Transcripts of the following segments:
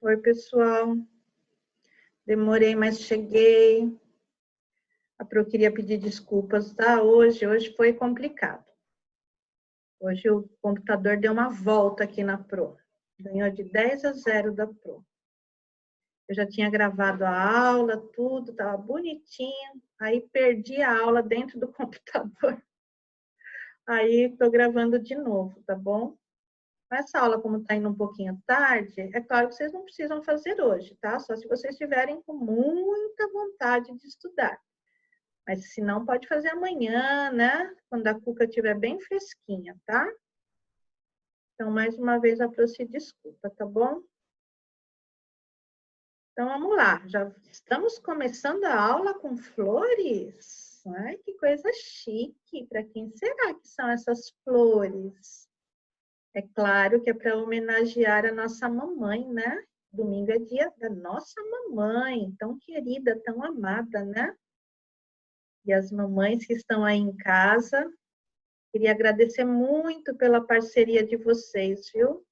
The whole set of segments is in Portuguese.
Oi, pessoal. Demorei, mas cheguei. A Pro queria pedir desculpas, tá? Hoje foi complicado. Hoje o computador deu uma volta aqui na Pro. Ganhou de 10-0 da Pro. Eu já tinha gravado a aula, tudo, tava bonitinho. Aí perdi a aula dentro do computador. Aí tô gravando de novo, tá bom? Essa aula, como está indo um pouquinho tarde, é claro que vocês não precisam fazer hoje, tá? Só se vocês estiverem com muita vontade de estudar. Mas se não, pode fazer amanhã, né? Quando a cuca estiver bem fresquinha, tá? Então, mais uma vez, a Pro se desculpa, tá bom? Então, vamos lá. Já estamos começando a aula com flores. Ai, que coisa chique. Para quem será que são essas flores? É claro que é para homenagear a nossa mamãe, né? Domingo é dia da nossa mamãe, tão querida, tão amada, né? E as mamães que estão aí em casa, queria agradecer muito pela parceria de vocês, viu?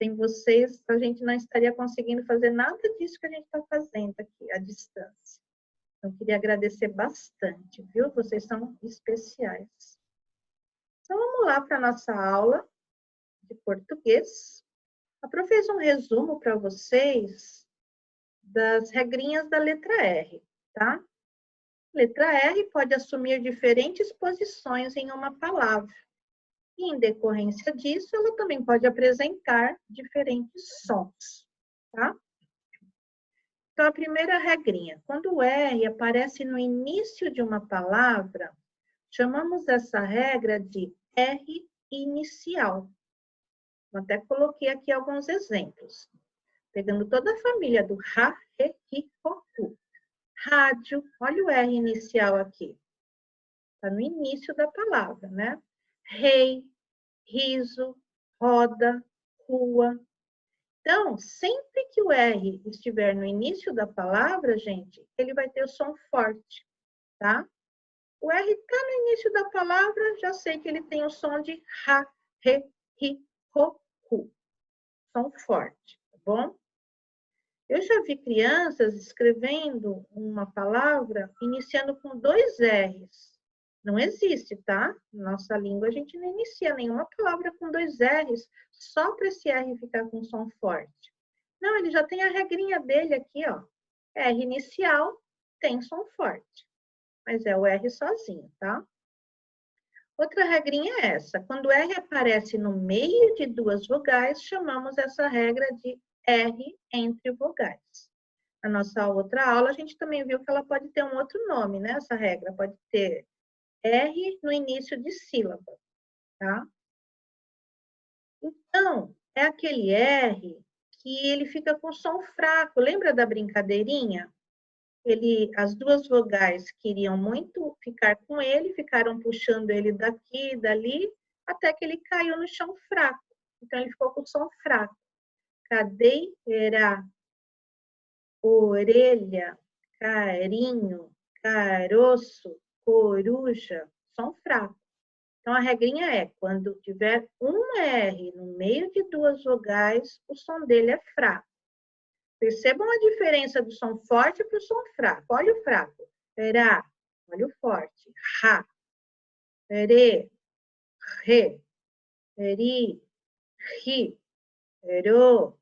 Sem vocês, a gente não estaria conseguindo fazer nada disso que a gente está fazendo aqui, à distância. Então, queria agradecer bastante, viu? Vocês são especiais. Então, vamos lá para a nossa aula de português. A Pro fez um resumo para vocês das regrinhas da letra R, tá? Letra R pode assumir diferentes posições em uma palavra. E, em decorrência disso, ela também pode apresentar diferentes sons, tá? Então, a primeira regrinha. Quando o R aparece no início de uma palavra, chamamos essa regra de R inicial. Eu até coloquei aqui alguns exemplos. Pegando toda a família do Ra, Re, Ri, Ro, Ru. Rádio, olha o R inicial aqui. Está no início da palavra, né? Rei, riso, roda, rua. Então, sempre que o R estiver no início da palavra, gente, ele vai ter o som forte, tá? O R está no início da palavra, já sei que ele tem o som de Ra, Re, Ri, Ro, Ru. Som forte, tá bom? Eu já vi crianças escrevendo uma palavra iniciando com 2 R's. Não existe, tá? Nossa língua, a gente não inicia nenhuma palavra com 2 R's, só para esse R ficar com som forte. Não, ele já tem a regrinha dele aqui, ó. R inicial tem som forte, mas é o R sozinho, tá? Outra regrinha é essa. Quando R aparece no meio de 2 vogais, chamamos essa regra de R entre vogais. Na nossa outra aula, a gente também viu que ela pode ter um outro nome, né? Essa regra pode ter R no início de sílaba, tá? Então, é aquele R que ele fica com som fraco. Lembra da brincadeirinha? As 2 vogais queriam muito ficar com ele, ficaram puxando ele daqui e dali, até que ele caiu no chão fraco. Então, ele ficou com som fraco. Cadeira, orelha, carinho, caroço, coruja, som fraco. Então, a regrinha é, quando tiver um R no meio de 2 vogais, o som dele é fraco. Percebam a diferença do som forte para o som fraco. Olha o fraco. Ra, olha o forte. Ra, re, re, ri, ri, ro,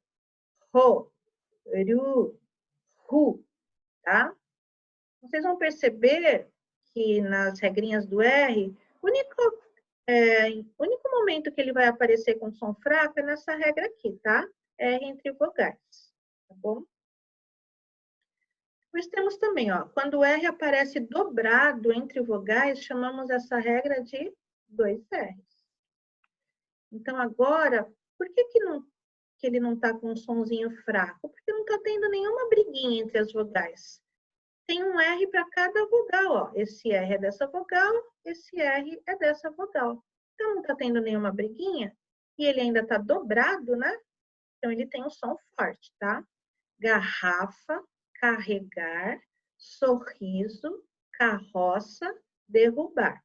ro, ru, ru, tá? Vocês vão perceber que nas regrinhas do R, o único momento que ele vai aparecer com som fraco é nessa regra aqui, tá? R entre vogais, tá bom? Depois temos também, ó, quando o R aparece dobrado entre vogais, chamamos essa regra de 2 R's. Então, agora, por que ele não está com um sonzinho fraco? Porque não está tendo nenhuma briguinha entre as vogais. Tem um R para cada vogal, ó. Esse R é dessa vogal, esse R é dessa vogal. Então, não está tendo nenhuma briguinha. E ele ainda está dobrado, né? Então, ele tem um som forte, tá? Garrafa, carregar, sorriso, carroça, derrubar,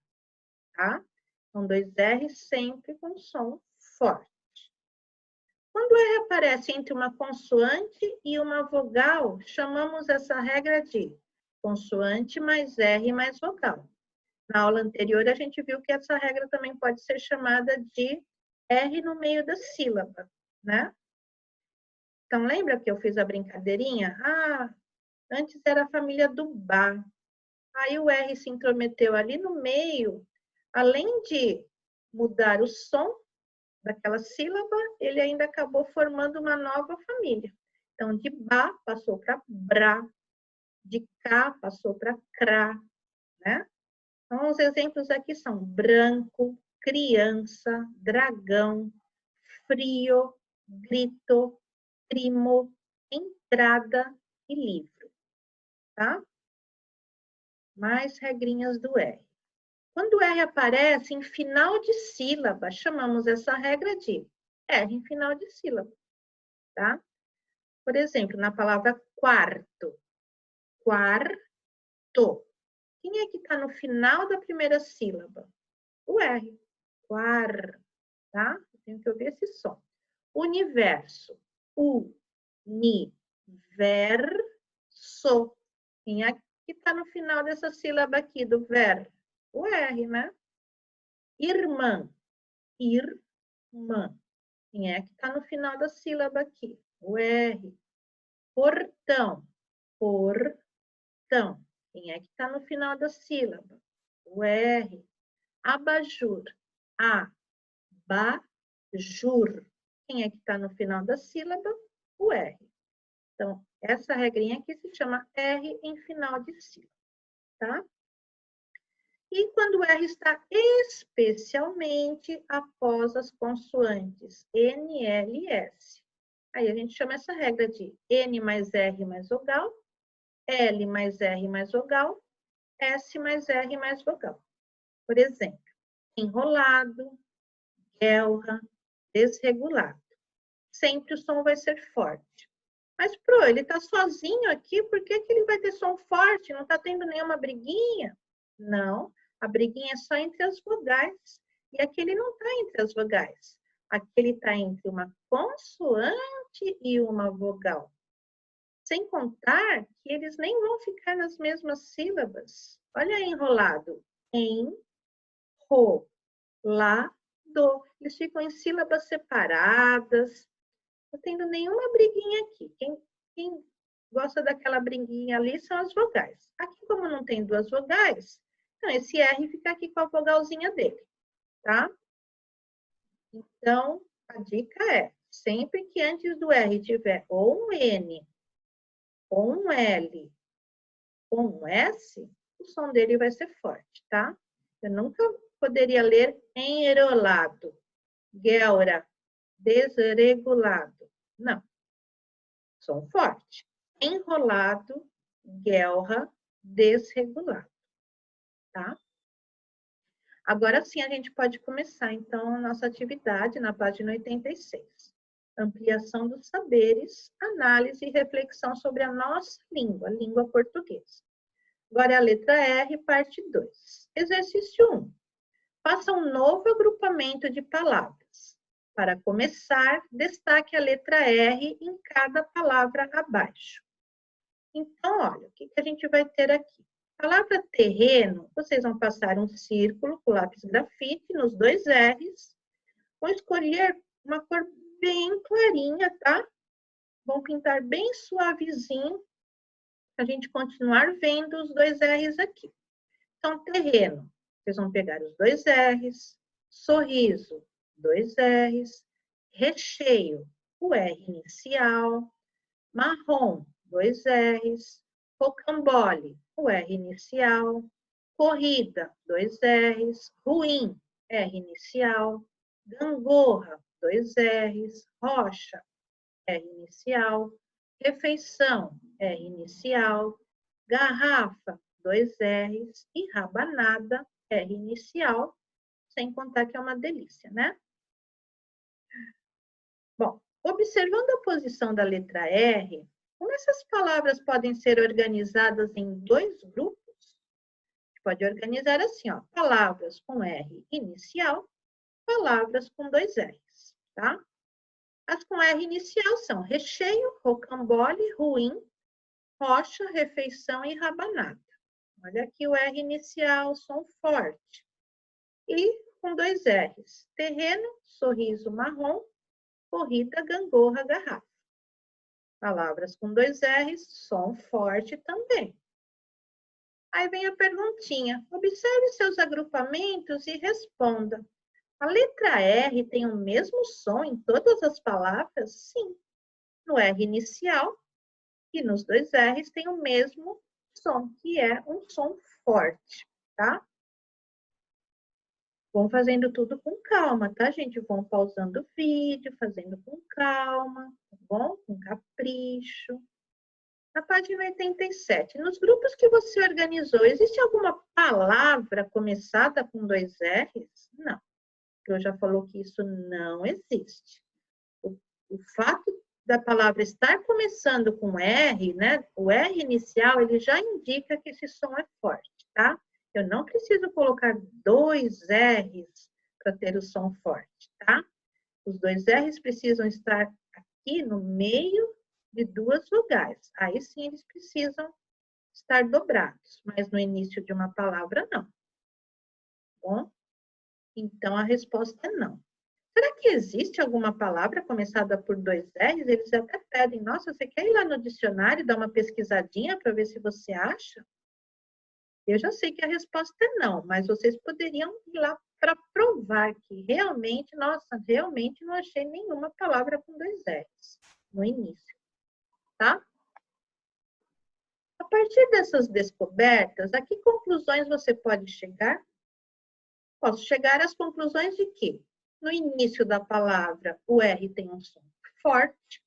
tá? São 2 R sempre com som forte. Quando R aparece entre uma consoante e uma vogal, chamamos essa regra de consoante mais R mais vogal. Na aula anterior, a gente viu que essa regra também pode ser chamada de R no meio da sílaba, né? Então, lembra que eu fiz a brincadeirinha? Ah, antes era a família do Bá. Aí o R se intrometeu ali no meio. Além de mudar o som daquela sílaba, ele ainda acabou formando uma nova família. Então, de Bá passou para Brá, de Cá passou para Crá, né? Então, os exemplos aqui são branco, criança, dragão, frio, grito, primo, entrada e livro, tá? Mais regrinhas do R. Quando o R aparece em final de sílaba, chamamos essa regra de R em final de sílaba, tá? Por exemplo, na palavra quarto, quarto. Quem é que está no final da primeira sílaba? O R. Quar, tá? Eu tenho que ouvir esse som. Universo. Universo. Quem é que está no final dessa sílaba aqui do ver? O R, né? Irmã. Irmã. Quem é que está no final da sílaba aqui? O R. Portão. Portão. Quem é que está no final da sílaba? O R. Abajur. Abajur. Quem é que está no final da sílaba? O R. Então, essa regrinha aqui se chama R em final de sílaba, tá? E quando o R está especialmente após as consoantes N, L e S. Aí a gente chama essa regra de N mais R mais vogal, L mais R mais vogal, S mais R mais vogal. Por exemplo, enrolado, guelra, desregulado. Sempre o som vai ser forte. Mas, Pro, ele está sozinho aqui, por que ele vai ter som forte? Não está tendo nenhuma briguinha? Não, a briguinha é só entre as vogais. E aqui ele não está entre as vogais. Aqui ele está entre uma consoante e uma vogal. Sem contar que eles nem vão ficar nas mesmas sílabas. Olha aí, enrolado. Enrolado. Eles ficam em sílabas separadas. Não tô tendo nenhuma briguinha aqui. Quem gosta daquela briguinha ali são as vogais. Aqui, como não tem duas vogais, então esse R fica aqui com a vogalzinha dele, tá? Então, a dica é, sempre que antes do R tiver ou um N, ou um L, ou um S, o som dele vai ser forte, tá? Eu nunca poderia ler enrolado, guelra, desregulado. Não. Som forte. Enrolado, guelra, desregulado. Tá? Agora sim a gente pode começar, então, a nossa atividade na página 86. Ampliação dos saberes, análise e reflexão sobre a nossa língua, a língua portuguesa. Agora é a letra R, parte 2. Exercício 1. Faça um novo agrupamento de palavras. Para começar, destaque a letra R em cada palavra abaixo. Então, olha, o que a gente vai ter aqui? A palavra terreno, vocês vão passar um círculo com lápis grafite nos dois R's. Vão escolher uma cor bem clarinha, tá? Vão pintar bem suavezinho, para a gente continuar vendo os dois R's aqui. Então, terreno, vocês vão pegar os dois R's. Sorriso, dois R's. Recheio, o R inicial. Marrom, dois R's. Rocambole, o R inicial. Corrida, dois R's. Ruim, R inicial. Gangorra, dois R's. Rocha, R inicial. Refeição, R inicial. Garrafa, dois R's. E rabanada, R inicial. Sem contar que é uma delícia, né? Bom, observando a posição da letra R, como essas palavras podem ser organizadas em dois grupos? A gente pode organizar assim, ó, palavras com R inicial, palavras com dois R's, tá? As com R inicial são recheio, rocambole, ruim, rocha, refeição e rabanada. Olha aqui o R inicial, som forte. E com 2 R's. Terreno, sorriso marrom, corrida, gangorra, garrafa. Palavras com 2 R's, som forte também. Aí vem a perguntinha. Observe seus agrupamentos e responda. A letra R tem o mesmo som em todas as palavras? Sim. No R inicial e nos 2 R's tem o mesmo som, que é um som forte, tá? Vão fazendo tudo com calma, tá, gente? Vão pausando o vídeo, fazendo com calma, tá bom? Com capricho. Na página 87, nos grupos que você organizou, existe alguma palavra começada com 2 R's? Não. Eu já falou que isso não existe. O fato da palavra estar começando com R, né? O R inicial, ele já indica que esse som é forte, tá? Eu não preciso colocar 2 R's para ter o som forte, tá? Os 2 R's precisam estar aqui no meio de 2 vogais. Aí sim eles precisam estar dobrados, mas no início de uma palavra não. Bom? Então a resposta é não. Será que existe alguma palavra começada por 2 R's? Eles até pedem, nossa, você quer ir lá no dicionário e dar uma pesquisadinha para ver se você acha? Eu já sei que a resposta é não, mas vocês poderiam ir lá para provar que realmente, nossa, realmente não achei nenhuma palavra com 2 R's no início, tá? A partir dessas descobertas, a que conclusões você pode chegar? Posso chegar às conclusões de que, no início da palavra, o R tem um som forte.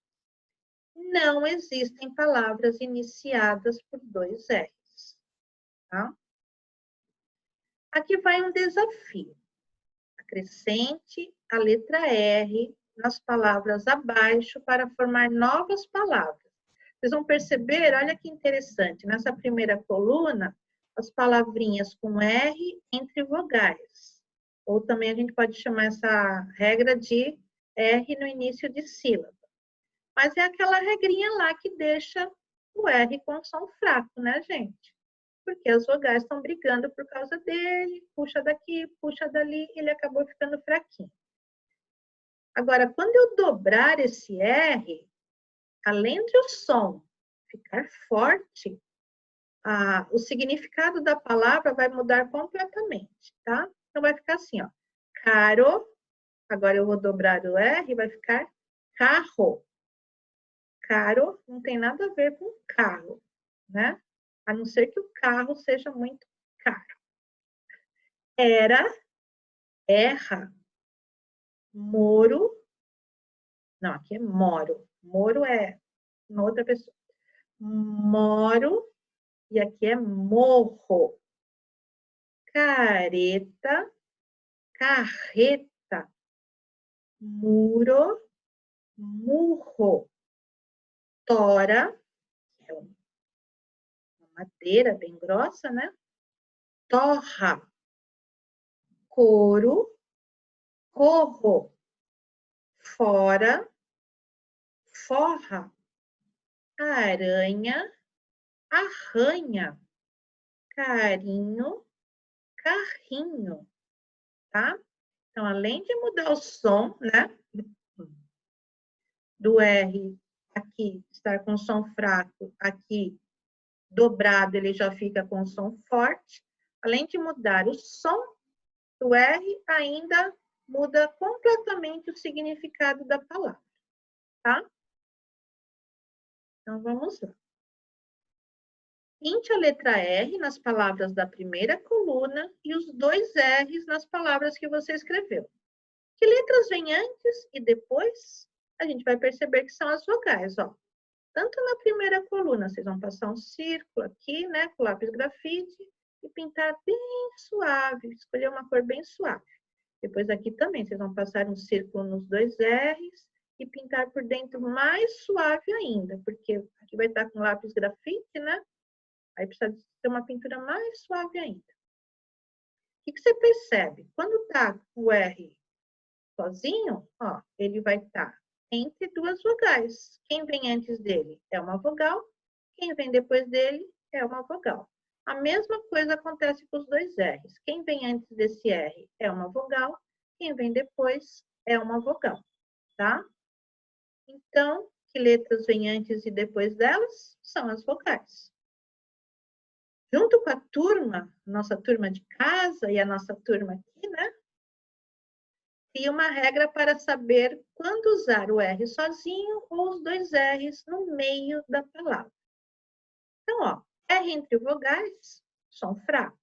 Não existem palavras iniciadas por 2 R's. Tá? Aqui vai um desafio. Acrescente a letra R nas palavras abaixo para formar novas palavras. Vocês vão perceber, olha que interessante, nessa primeira coluna, as palavrinhas com R entre vogais. Ou também a gente pode chamar essa regra de R no início de sílaba. Mas é aquela regrinha lá que deixa o R com som fraco, né, gente? Porque as vogais estão brigando por causa dele, puxa daqui, puxa dali, ele acabou ficando fraquinho. Agora, quando eu dobrar esse R, além de o som ficar forte, o significado da palavra vai mudar completamente, tá? Então, vai ficar assim, ó. Caro, agora eu vou dobrar o R, vai ficar carro. Caro não tem nada a ver com carro, né? A não ser que o carro seja muito caro. Era, erra, moro, não, aqui é moro. Moro é uma outra pessoa. Moro, e aqui é morro. Careta, carreta, muro, murro. Tora, que é uma madeira bem grossa, né? Torra. Couro, corro. Fora, forra. Aranha, arranha. Carinho, carrinho, tá? Então, além de mudar o som, né? Do R aqui estar com som fraco, aqui dobrado ele já fica com som forte. Além de mudar o som do R, ainda muda completamente o significado da palavra, tá? Então, vamos lá. Pinte a letra R nas palavras da primeira coluna e os 2 R's nas palavras que você escreveu. Que letras vêm antes e depois? A gente vai perceber que são as vogais, ó. Tanto na primeira coluna, vocês vão passar um círculo aqui, né, com lápis grafite e pintar bem suave, escolher uma cor bem suave. Depois aqui também, vocês vão passar um círculo nos 2 R's e pintar por dentro mais suave ainda, porque aqui vai estar com lápis grafite, né? Aí precisa ter uma pintura mais suave ainda. O que você percebe? Quando tá o R sozinho, ó, ele vai estar entre duas vogais. Quem vem antes dele é uma vogal, quem vem depois dele é uma vogal. A mesma coisa acontece com os dois R's. Quem vem antes desse R é uma vogal, quem vem depois é uma vogal, tá? Então, que letras vêm antes e depois delas? São as vogais. Junto com a turma, nossa turma de casa e a nossa turma aqui, né? Tem uma regra para saber quando usar o R sozinho ou os dois R's no meio da palavra. Então, ó, R entre vogais, som fraco.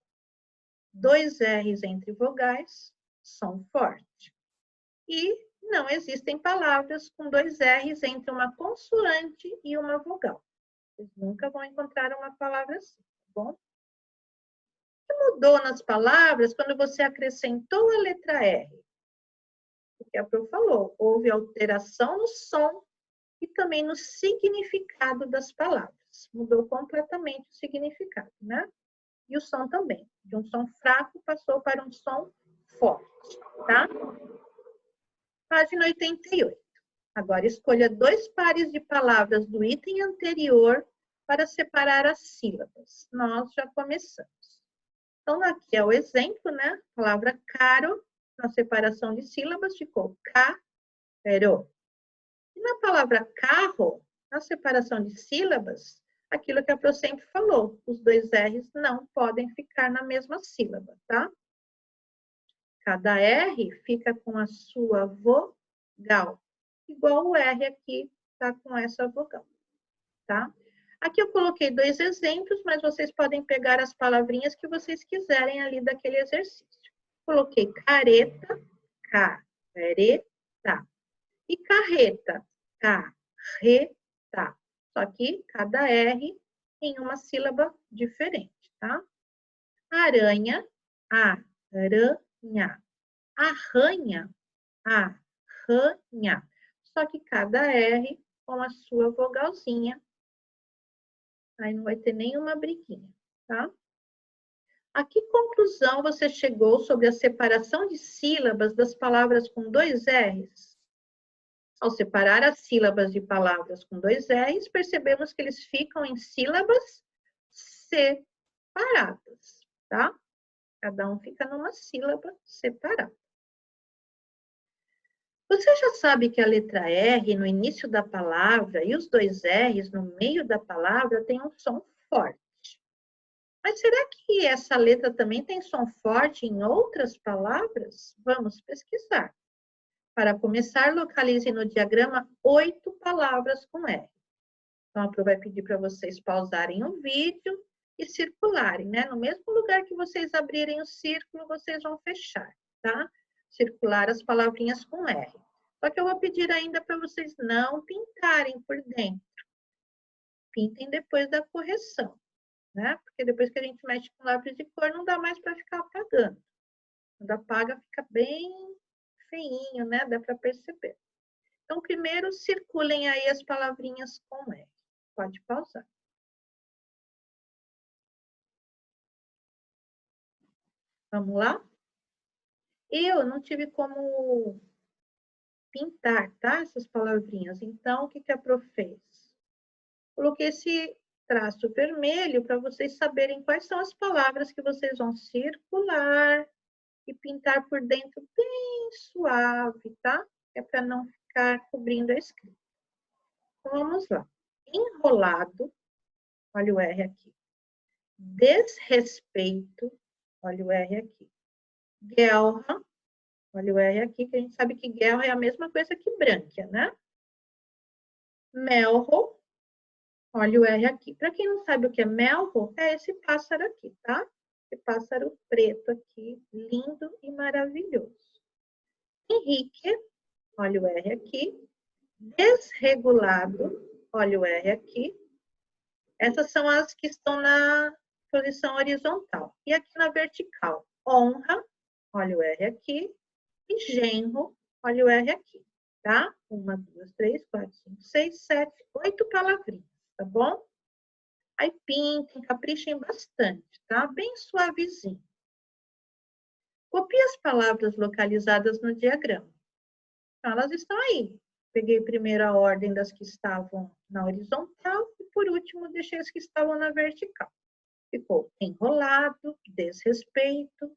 Dois R's entre vogais, som forte. E não existem palavras com dois R's entre uma consoante e uma vogal. Vocês nunca vão encontrar uma palavra assim, tá bom? O que mudou nas palavras quando você acrescentou a letra R? O que a Pro falou, houve alteração no som e também no significado das palavras. Mudou completamente o significado, né? E o som também. De um som fraco passou para um som forte, tá? Página 88. Agora escolha dois pares de palavras do item anterior para separar as sílabas. Nós já começamos. Então, aqui é o exemplo, né? A palavra caro, na separação de sílabas, ficou caro. E na palavra carro, na separação de sílabas, aquilo que a Pro sempre falou, os dois R's não podem ficar na mesma sílaba, tá? Cada R fica com a sua vogal, igual o R aqui tá com essa vogal, tá? Aqui eu coloquei dois exemplos, mas vocês podem pegar as palavrinhas que vocês quiserem ali daquele exercício. Coloquei careta, careta. E carreta, carreta. Só que cada R em uma sílaba diferente, tá? Aranha, aranha. Arranha, arranha. Só que cada R com a sua vogalzinha. Aí não vai ter nenhuma briguinha, tá? A que conclusão você chegou sobre a separação de sílabas das palavras com dois R's? Ao separar as sílabas de palavras com dois R's, percebemos que eles ficam em sílabas separadas, tá? Cada um fica numa sílaba separada. Você já sabe que a letra R no início da palavra e os dois R's no meio da palavra têm um som forte. Mas será que essa letra também tem som forte em outras palavras? Vamos pesquisar. Para começar, localize no diagrama 8 palavras com R. Então, a Pro vai pedir para vocês pausarem o vídeo e circularem, né? No mesmo lugar que vocês abrirem o círculo, vocês vão fechar, tá? Circular as palavrinhas com R. Só que eu vou pedir ainda para vocês não pintarem por dentro. Pintem depois da correção, né? Porque depois que a gente mexe com lápis de cor, não dá mais para ficar apagando. Quando apaga, fica bem feinho, né? Dá para perceber. Então, primeiro, circulem aí as palavrinhas com R. Pode pausar. Vamos lá? Eu não tive como pintar, tá? Essas palavrinhas. Então, o que a Pro fez? Coloquei esse traço vermelho para vocês saberem quais são as palavras que vocês vão circular e pintar por dentro bem suave, tá? É para não ficar cobrindo a escrita. Então, vamos lá. Enrolado, olha o R aqui. Desrespeito, olha o R aqui. Guelra, olha o R aqui, que a gente sabe que guerra é a mesma coisa que brânquia, né? Melro, olha o R aqui. Para quem não sabe o que é melro, é esse pássaro aqui, tá? Esse pássaro preto aqui, lindo e maravilhoso. Henrique, olha o R aqui. Desregulado, olha o R aqui. Essas são as que estão na posição horizontal. E aqui na vertical, honra, olha o R aqui. E genro, olha o R aqui, tá? 1, 2, 3, 4, 5, 6, 7, 8 palavrinhas, tá bom? Aí pintem, caprichem bastante, tá? Bem suavezinho. Copie as palavras localizadas no diagrama. Então, elas estão aí. Peguei primeiro a ordem das que estavam na horizontal e, por último, deixei as que estavam na vertical. Ficou enrolado, desrespeito,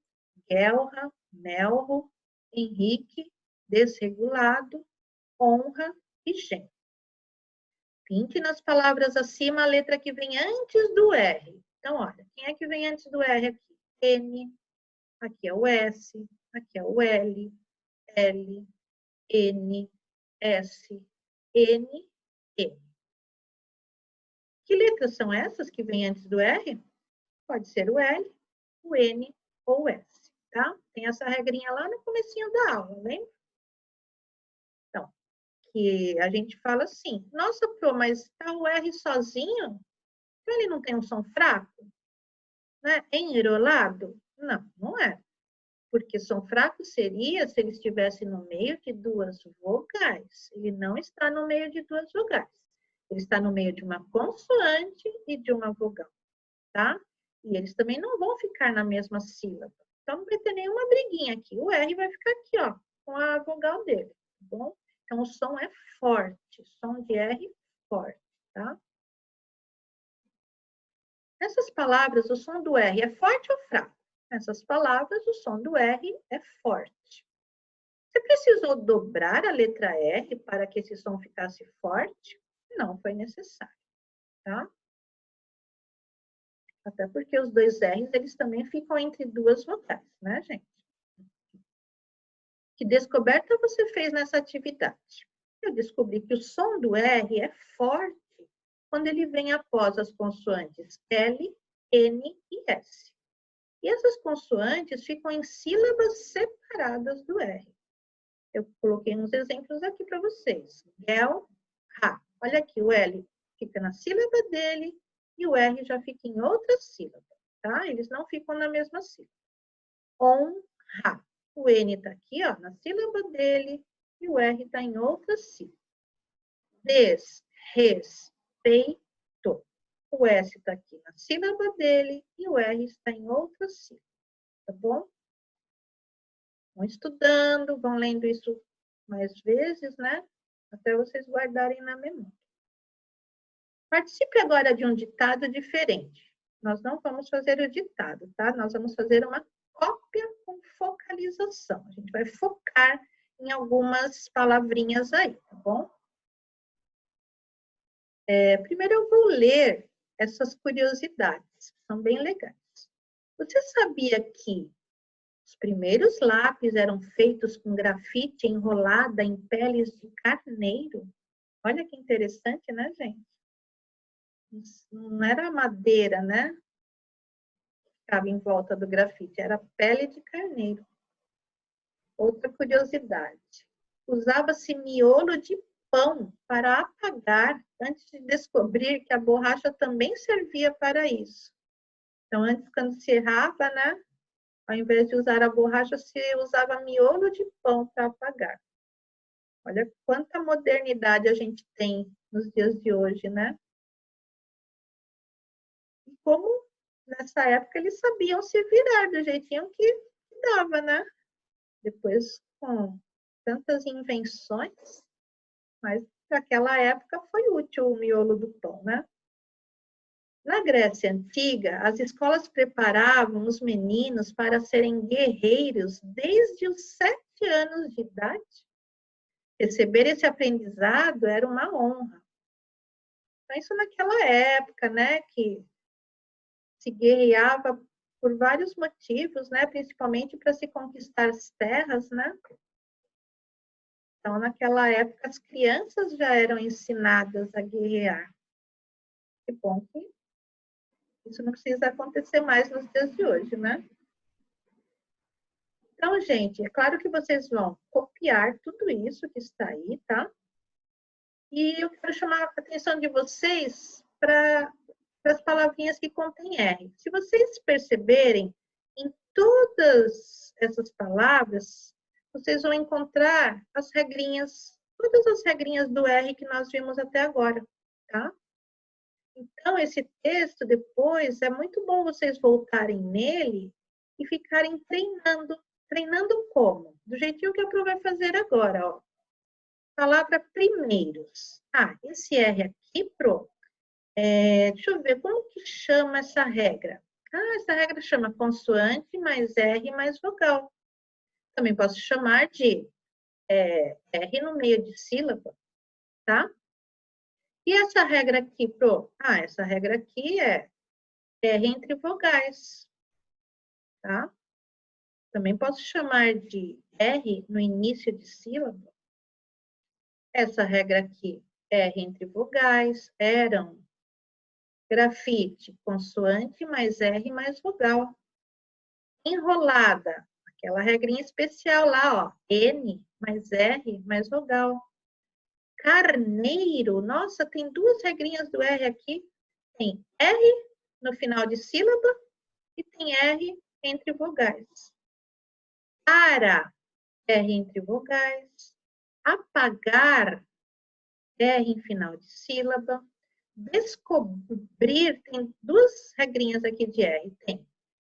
guelra, melro, Henrique, desregulado, honra e gen. Pinte nas palavras acima a letra que vem antes do R. Então, olha, quem é que vem antes do R aqui? N, aqui é o S, aqui é o L, L, N, S, N, N. Que letras são essas que vêm antes do R? Pode ser o L, o N ou o S, tá? Tem essa regrinha lá no comecinho da aula, lembra? Então, que a gente fala assim, nossa, Pro, mas tá o R sozinho? Então ele não tem um som fraco? Né? Enrolado? Não, não é. Porque som fraco seria se ele estivesse no meio de duas vogais. Ele não está no meio de duas vogais. Ele está no meio de uma consoante e de uma vogal, tá? E eles também não vão ficar na mesma sílaba. Então, não vai ter nenhuma briguinha aqui. O R vai ficar aqui, ó, com a vogal dele, tá bom? Então, o som é forte. Som de R forte, tá? Nessas palavras, o som do R é forte ou fraco? Nessas palavras, o som do R é forte. Você precisou dobrar a letra R para que esse som ficasse forte? Não foi necessário, tá? Até porque os dois R's, eles também ficam entre duas vogais, né, gente? Que descoberta você fez nessa atividade? Eu descobri que o som do R é forte quando ele vem após as consoantes L, N e S. E essas consoantes ficam em sílabas separadas do R. Eu coloquei uns exemplos aqui para vocês. Gel, ra. Olha aqui, o L fica na sílaba dele e o R já fica em outra sílaba, tá? Eles não ficam na mesma sílaba. Honra. O N está aqui, ó, na sílaba dele e o R está em outra sílaba. Desrespeito. O S está aqui na sílaba dele e o R está em outra sílaba, tá bom? Vão estudando, vão lendo isso mais vezes, né? Até vocês guardarem na memória. Participe agora de um ditado diferente. Nós não vamos fazer o ditado, tá? Nós vamos fazer uma cópia com focalização. A gente vai focar em algumas palavrinhas aí, tá bom? Primeiro eu vou ler essas curiosidades, que são bem legais. Você sabia que os primeiros lápis eram feitos com grafite enrolada em peles de carneiro? Olha que interessante, né, gente? Não era madeira, né? Ficava em volta do grafite, era pele de carneiro. Outra curiosidade. Usava-se miolo de pão para apagar antes de descobrir que a borracha também servia para isso. Então, antes, quando se errava, né? Ao invés de usar a borracha, se usava miolo de pão para apagar. Olha quanta modernidade a gente tem nos dias de hoje, né? E como nessa época eles sabiam se virar do jeitinho que dava, né? Depois, com tantas invenções, mas naquela época foi útil o miolo do pão, né? Na Grécia Antiga, as escolas preparavam os meninos para serem guerreiros desde os 7 anos de idade. Receber esse aprendizado era uma honra. Então, isso naquela época, né, que se guerreava por vários motivos, né, principalmente para se conquistar as terras, né? Então, naquela época, as crianças já eram ensinadas a guerrear. Que bom que isso não precisa acontecer mais nos dias de hoje, né? Então, gente, é claro que vocês vão copiar tudo isso que está aí, tá? E eu quero chamar a atenção de vocês para as palavrinhas que contêm R. Se vocês perceberem, em todas essas palavras, vocês vão encontrar as regrinhas, todas as regrinhas do R que nós vimos até agora, tá? Então, esse texto, depois, é muito bom vocês voltarem nele e ficarem treinando. Treinando como? Do jeitinho que a Pro vai fazer agora, ó. Palavra primeiros. Ah, esse R aqui, Pro, deixa eu ver, como que chama essa regra? Ah, essa regra chama consoante mais R mais vogal. Também posso chamar de R no meio de sílaba, tá? E essa regra aqui, Pro? Ah, essa regra aqui é R entre vogais, tá? Também posso chamar de R no início de sílaba. Essa regra aqui, R entre vogais, eram. Grafite, consoante mais R mais vogal. Enrolada, aquela regrinha especial lá, ó. N mais R mais vogal. Carneiro, nossa, tem duas regrinhas do R aqui. Tem R no final de sílaba e tem R entre vogais. Para, R entre vogais. Apagar, R em final de sílaba. Descobrir, tem duas regrinhas aqui de R. Tem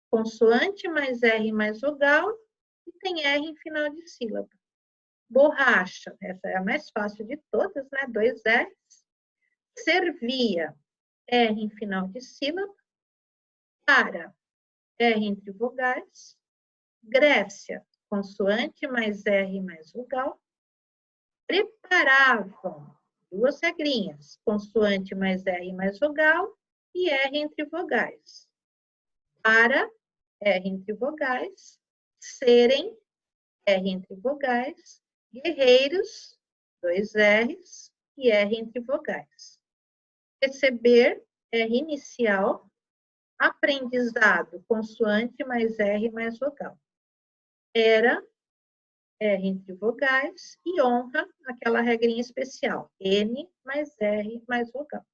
consoante mais R mais vogal e tem R em final de sílaba. Borracha, essa é a mais fácil de todas, né? 2 R's. Servia, R em final de sílaba. Para, R entre vogais. Grécia, consoante mais R mais vogal. Preparavam, duas regrinhas, consoante mais R mais vogal e R entre vogais. Para, R entre vogais. Serem, R entre vogais. Guerreiros, 2 R's e R entre vogais. Receber, R inicial. Aprendizado, consoante mais R mais vogal. Era, R entre vogais. E honra, aquela regrinha especial. N mais R mais vogal.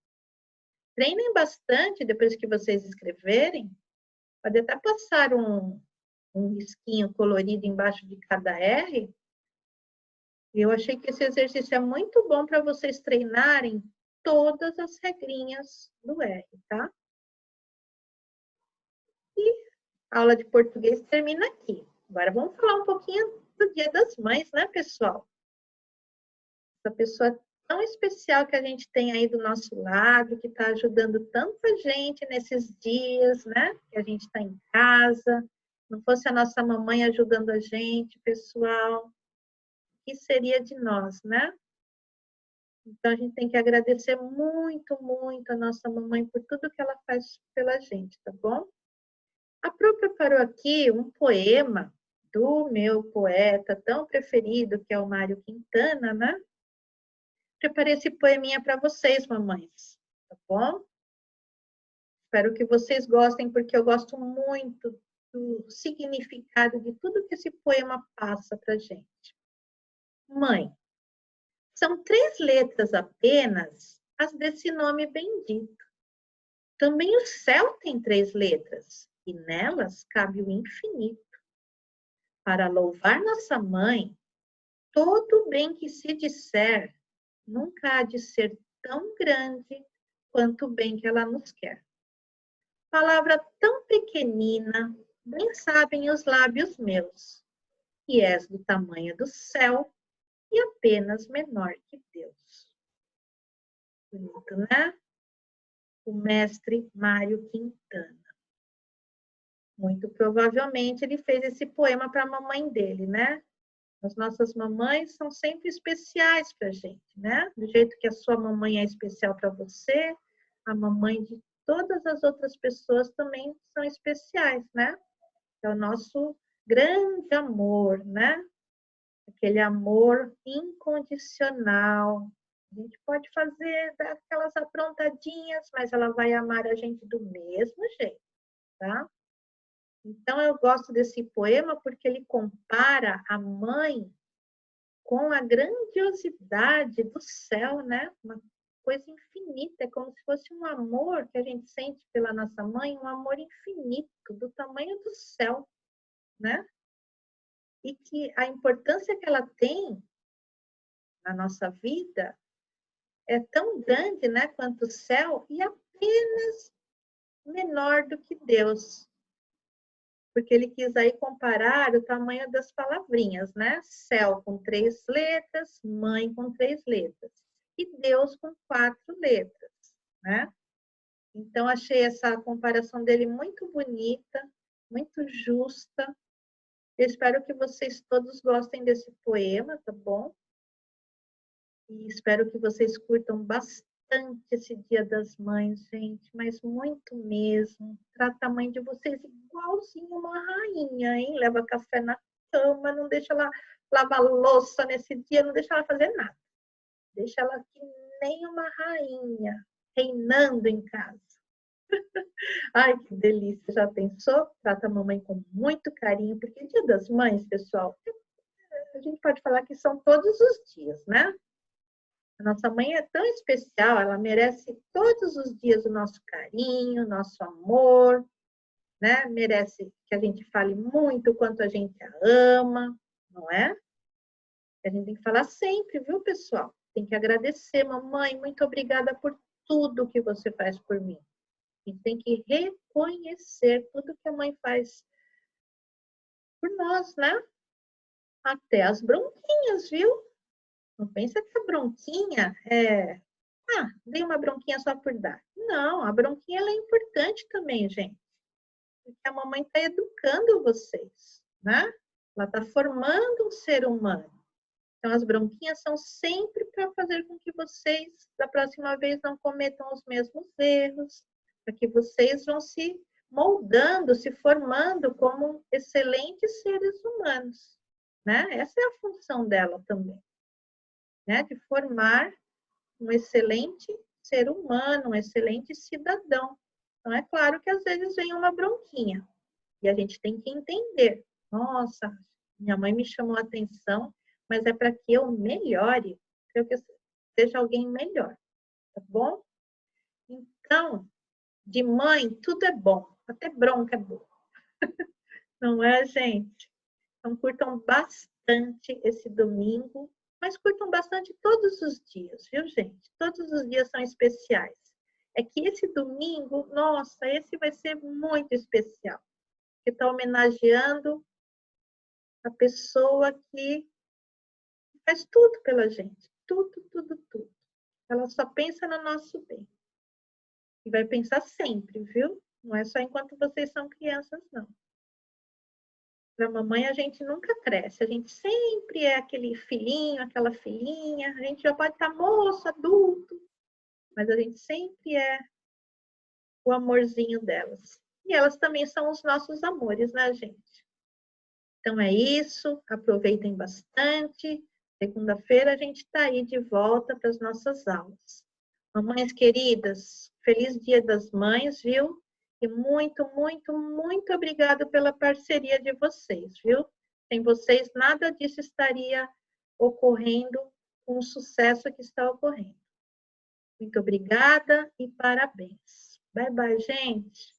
Treinem bastante depois que vocês escreverem. Pode até passar um risquinho colorido embaixo de cada R. Eu achei que esse exercício é muito bom para vocês treinarem todas as regrinhas do R, tá? E a aula de português termina aqui. Agora vamos falar um pouquinho do Dia das Mães, né, pessoal? Essa pessoa tão especial que a gente tem aí do nosso lado, que está ajudando tanta gente nesses dias, né? Que a gente está em casa. Não fosse a nossa mamãe ajudando a gente, pessoal, o que seria de nós, né? Então, a gente tem que agradecer muito, muito a nossa mamãe por tudo que ela faz pela gente, tá bom? A Pro preparou aqui um poema do meu poeta tão preferido, que é o Mário Quintana, né? Preparei esse poeminha para vocês, mamães, tá bom? Espero que vocês gostem, porque eu gosto muito do significado de tudo que esse poema passa pra gente. Mãe, são 3 letras apenas as desse nome bendito. Também o céu tem 3 letras, e nelas cabe o infinito. Para louvar nossa mãe, todo bem que se disser, nunca há de ser tão grande quanto o bem que ela nos quer. Palavra tão pequenina, bem sabem os lábios meus, que és do tamanho do céu e apenas menor que Deus. Bonito, né? O mestre Mário Quintana. Muito provavelmente ele fez esse poema para a mamãe dele, né? As nossas mamães são sempre especiais para a gente, né? Do jeito que a sua mamãe é especial para você, a mamãe de todas as outras pessoas também são especiais, né? É o nosso grande amor, né? Aquele amor incondicional. A gente pode fazer aquelas aprontadinhas, mas ela vai amar a gente do mesmo jeito, tá? Então, eu gosto desse poema porque ele compara a mãe com a grandiosidade do céu, né? Uma coisa infinita, é como se fosse um amor que a gente sente pela nossa mãe, um amor infinito, do tamanho do céu, né? E que a importância que ela tem na nossa vida é tão grande, né, quanto o céu, e apenas menor do que Deus. porque ele quis aí comparar o tamanho das palavrinhas, né? Céu com 3 letras, mãe com 3 letras e Deus com 4 letras, né? Então, achei essa comparação dele muito bonita, muito justa. Eu espero que vocês todos gostem desse poema, tá bom? E espero que vocês curtam bastante esse Dia das Mães, gente, mas muito mesmo. Trata a mãe de vocês igualzinho uma rainha, hein? Leva café na cama, não deixa ela lavar louça nesse dia, não deixa ela fazer nada. Deixa ela que nem uma rainha, reinando em casa. Ai, que delícia. Já pensou? Trata a mamãe com muito carinho, porque Dia das Mães, pessoal, a gente pode falar que são todos os dias, né? A nossa mãe é tão especial, ela merece todos os dias o nosso carinho, nosso amor, né? Merece que a gente fale muito o quanto a gente a ama, não é? A gente tem que falar sempre, viu, pessoal? Tem que agradecer, mamãe, muito obrigada por tudo que você faz por mim. A gente tem que reconhecer tudo que a mãe faz por nós, né? Até as bronquinhas, viu? Não pensa que a bronquinha é... dei uma bronquinha só por dar. Não, a bronquinha ela é importante também, gente. Porque a mamãe está educando vocês, né? Ela está formando um ser humano. Então, as bronquinhas são sempre para fazer com que vocês, da próxima vez, não cometam os mesmos erros, para que vocês vão se moldando, se formando como excelentes seres humanos, né? Essa é a função dela também, né? De formar um excelente ser humano, um excelente cidadão. Então, é claro que às vezes vem uma bronquinha e a gente tem que entender. Nossa, minha mãe me chamou a atenção, mas é para que eu melhore, para que eu seja alguém melhor, tá bom? Então, de mãe, tudo é bom, até bronca é bom. Não é, gente? Então, curtam bastante esse domingo, mas curtam bastante todos os dias, viu, gente? Todos os dias são especiais. É que esse domingo, nossa, esse vai ser muito especial, que está homenageando a pessoa que faz tudo pela gente. Tudo, tudo, tudo. Ela só pensa no nosso bem. E vai pensar sempre, viu? Não é só enquanto vocês são crianças, não. Para a mamãe, a gente nunca cresce. A gente sempre é aquele filhinho, aquela filhinha. A gente já pode estar moço, adulto. Mas a gente sempre é o amorzinho delas. E elas também são os nossos amores, né, gente? Então é isso. Aproveitem bastante. Segunda-feira a gente está aí de volta para as nossas aulas. Mamães queridas, feliz Dia das Mães, viu? E muito, muito, muito obrigada pela parceria de vocês, viu? Sem vocês, nada disso estaria ocorrendo com o sucesso que está ocorrendo. Muito obrigada e parabéns. Bye, bye, gente.